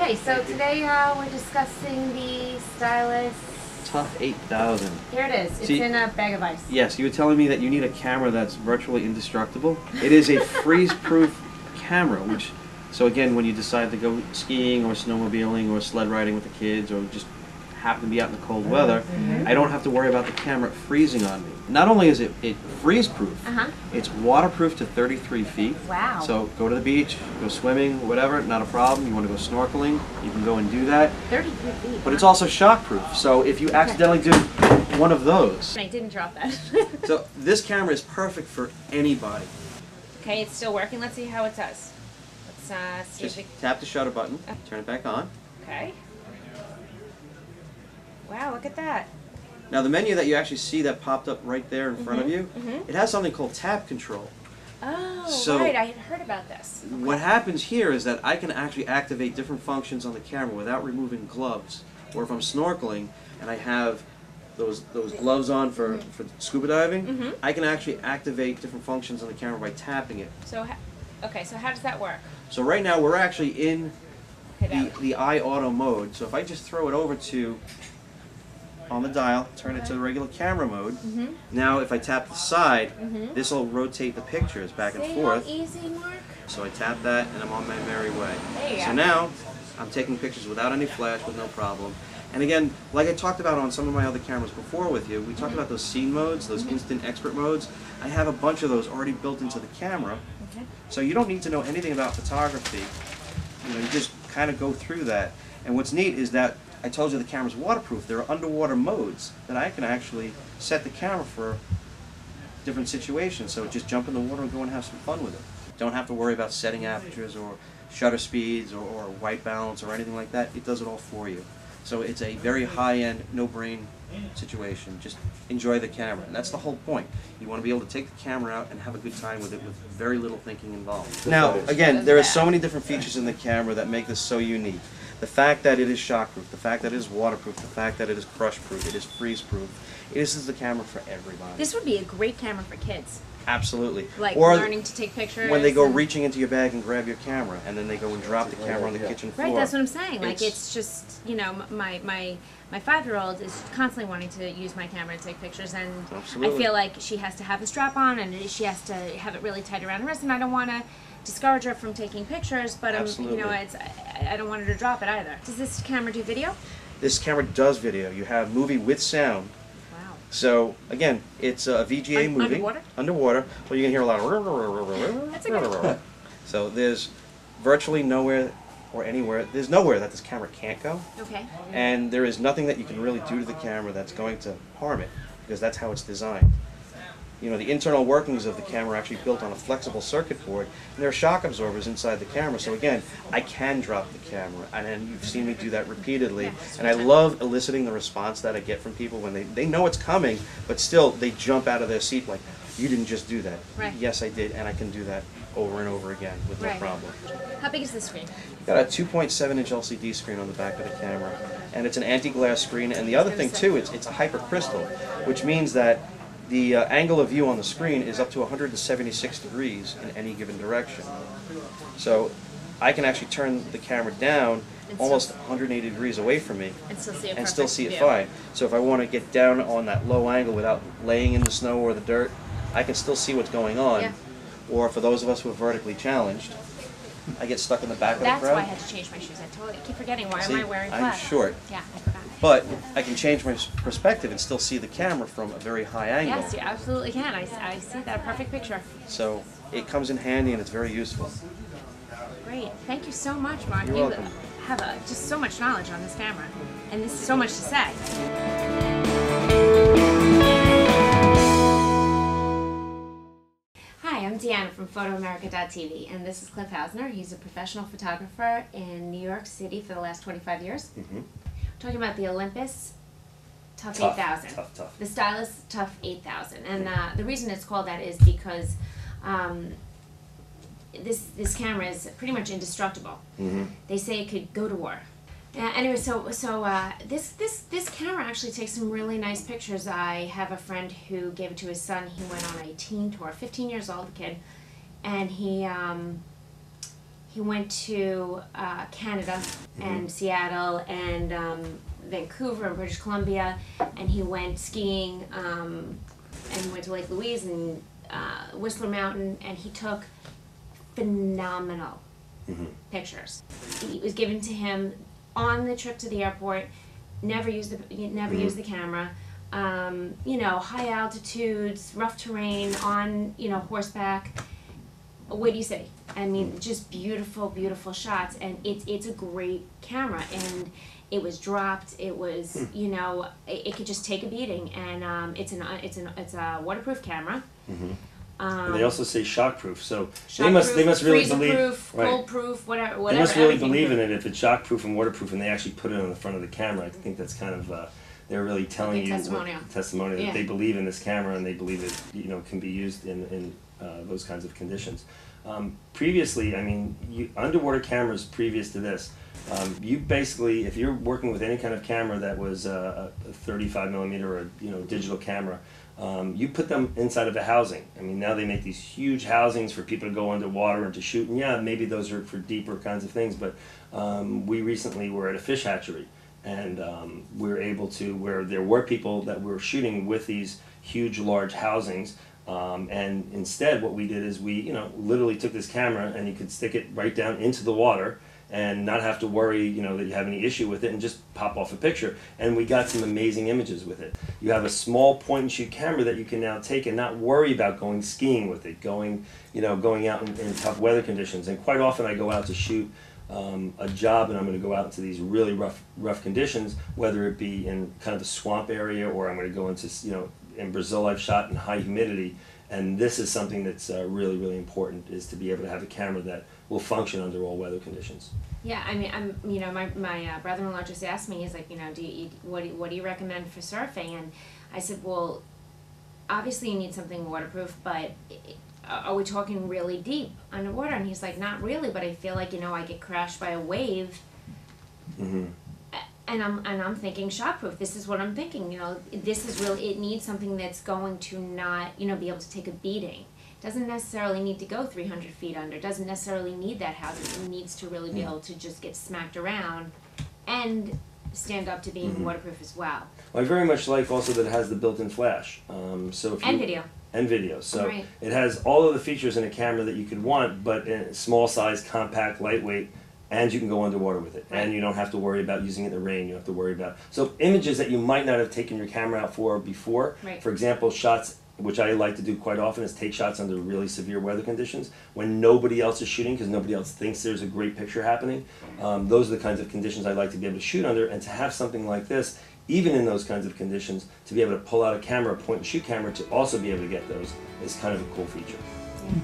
Okay, so today we're discussing the Stylus Tough 8000. Here it is. It's See, in a bag of ice. Yes, you were telling me that you need a camera that's virtually indestructible. It is a freeze-proof camera, which, so again, when you decide to go skiing or snowmobiling or sled riding with the kids or just happen to be out in the cold weather, I don't have to worry about the camera freezing on me. Not only is it freeze-proof, it's waterproof to 33 feet. Wow. So go to the beach, go swimming, whatever, not a problem. You want to go snorkeling, you can go and do that. 33 feet. But it's also shockproof, so if you accidentally do one of those. I didn't drop that. So this camera is perfect for anybody. Okay, it's still working. Let's see how it does. Let's see Just if it... tap the shutter button, turn it back on. Okay. Wow, look at that. Now the menu that you actually see that popped up right there in front of you, it has something called tap control. Oh, So right. I had heard about this. What happens here is that I can actually activate different functions on the camera without removing gloves. Or if I'm snorkeling and I have those gloves on for scuba diving, I can actually activate different functions on the camera by tapping it. So, okay, so how does that work? So right now we're actually in Okay, the eye auto mode. So if I just throw it over to on the dial, turn it to the regular camera mode. Now if I tap the side, this will rotate the pictures back and forth. How easy, Mark? So I tap that and I'm on my merry way. There you So go. now I'm taking pictures without any flash, with no problem. And again, like I talked about on some of my other cameras before with you, we talked about those scene modes, those instant expert modes. I have a bunch of those already built into the camera. Okay. So you don't need to know anything about photography. You know, you just kind of go through that. And what's neat is that I told you the camera's waterproof. There are underwater modes that I can actually set the camera for different situations. So just jump in the water and go and have some fun with it. Don't have to worry about setting apertures or shutter speeds or white balance or anything like that. It does it all for you. So it's a very high-end, no-brain situation. Just enjoy the camera. And that's the whole point. You want to be able to take the camera out and have a good time with it with very little thinking involved. Now, again, there are so many different features in the camera that make this so unique. The fact that it is shockproof, the fact that it is waterproof, the fact that it is crush-proof, it is freeze-proof. This is the camera for everybody. This would be a great camera for kids. Absolutely. Like or learning to take pictures. when they go reaching into your bag and grab your camera, and then they go and drop the camera on the kitchen floor. Right, that's what I'm saying. Like it's just, you know, my 5-year-old is constantly wanting to use my camera to take pictures, and Absolutely. I feel like she has to have a strap on, and she has to have it really tight around her wrist, and I don't want to discourage her from taking pictures, but you know, I don't want her to drop it either. Does this camera do video? This camera does video. You have movie with sound. Wow. So again, it's a VGA movie. Underwater? Underwater. Well, you can hear a lot of. That's okay. So there's virtually nowhere or anywhere. There's nowhere that this camera can't go. Okay. And there is nothing that you can really do to the camera that's going to harm it, because that's how it's designed. You know, the internal workings of the camera are actually built on a flexible circuit board, and there are shock absorbers inside the camera. So again, I can drop the camera, and you've seen me do that repeatedly. And I love eliciting the response that I get from people when they know it's coming, but still they jump out of their seat like, you didn't just do that. Right. Yes, I did, and I can do that over and over again with no problem. How big is the screen? Got a 2.7-inch LCD screen on the back of the camera, and it's an anti-glare screen. And the other thing too, it's a hypercrystal, which means that the angle of view on the screen is up to 176 degrees in any given direction. So I can actually turn the camera down almost 180 degrees away from me and still see it fine. So if I want to get down on that low angle without laying in the snow or the dirt, I can still see what's going on. Yeah. Or for those of us who are vertically challenged, I get stuck in the back of the crowd. That's why I had to change my shoes. I keep forgetting. Why am I wearing I'm flats? short. Yeah, I forgot. But I can change my perspective and still see the camera from a very high angle. Yes, you absolutely can. I see that. Perfect picture. So it comes in handy and it's very useful. Great. Thank you so much, Mark. You're you welcome. have just so much knowledge on this camera, and this is so much to say. Hi, I'm Deanna from PhotoAmerica.tv, and this is Cliff Hausner. He's a professional photographer in New York City for the last 25 years. Talking about the Olympus Tough 8000. Tough. The Stylus Tough 8000. And the reason it's called that is because this camera is pretty much indestructible. They say it could go to war. Anyway, so this camera actually takes some really nice pictures. I have a friend who gave it to his son. He went on a teen tour, 15 years old, the kid, and he He went to Canada and Seattle and Vancouver and British Columbia, and he went skiing and he went to Lake Louise and Whistler Mountain, and he took phenomenal pictures. It was given to him on the trip to the airport. Never used the camera. You know, high altitudes, rough terrain, on, you know, horseback. What do you say? I mean, just beautiful, beautiful shots, and it's a great camera, and it was dropped. It was, you know, it could just take a beating, and it's a waterproof camera. And they also say shockproof, so they Shockproof, must really believe, freezer-proof, right? cold-proof, whatever. They must really everything believe proof. in it if it's shockproof and waterproof, and they actually put it on the front of the camera. I think that's kind of they're really telling you testimony that they believe in this camera and they believe it, you know, can be used in those kinds of conditions. Previously, I mean, underwater cameras previous to this, you basically, if you're working with any kind of camera that was a 35 millimeter or a, you know, digital camera, you put them inside of a housing. I mean, now they make these huge housings for people to go underwater and to shoot, and yeah, maybe those are for deeper kinds of things, but we recently were at a fish hatchery, and we were able to, where there were people that were shooting with these huge, large housings, and instead what we did is we, you know, literally took this camera and you could stick it right down into the water and not have to worry, you know, that you have any issue with it, and just pop off a picture. And we got some amazing images with it. You have a small point and shoot camera that you can now take and not worry about going skiing with it, going out in tough weather conditions. And quite often I go out to shoot a job, and I'm going to go out into these really rough conditions, whether it be in kind of a swamp area, or I'm going to go into, you know, in Brazil I've shot in high humidity, and this is something that's really, really important, is to be able to have a camera that will function under all weather conditions. Yeah, I mean, you know, my brother-in-law just asked me, he's like, you know, what do you recommend for surfing? And I said, well, obviously you need something waterproof, but are we talking really deep underwater? And he's like, not really, but I feel like, you know, I get crashed by a wave. And I'm thinking shockproof. This is what I'm thinking. You know, this is really, it needs something that's going to not, you know, be able to take a beating. Doesn't necessarily need to go 300 feet under. Doesn't necessarily need that housing. It needs to really be able to just get smacked around and stand up to being waterproof as well. Well, I very much like also that it has the built-in flash. So if And you, video. And video. So Right. it has all of the features in a camera that you could want, but in small size, compact, lightweight, and you can go underwater with it. Right. And you don't have to worry about using it in the rain. You don't have to worry about, so images that you might not have taken your camera out for before. Right. For example, shots, which I like to do quite often, is take shots under really severe weather conditions when nobody else is shooting, because nobody else thinks there's a great picture happening. Those are the kinds of conditions I like to be able to shoot under, and to have something like this, even in those kinds of conditions, to be able to pull out a camera, a point and shoot camera, to also be able to get those is kind of a cool feature. Yeah.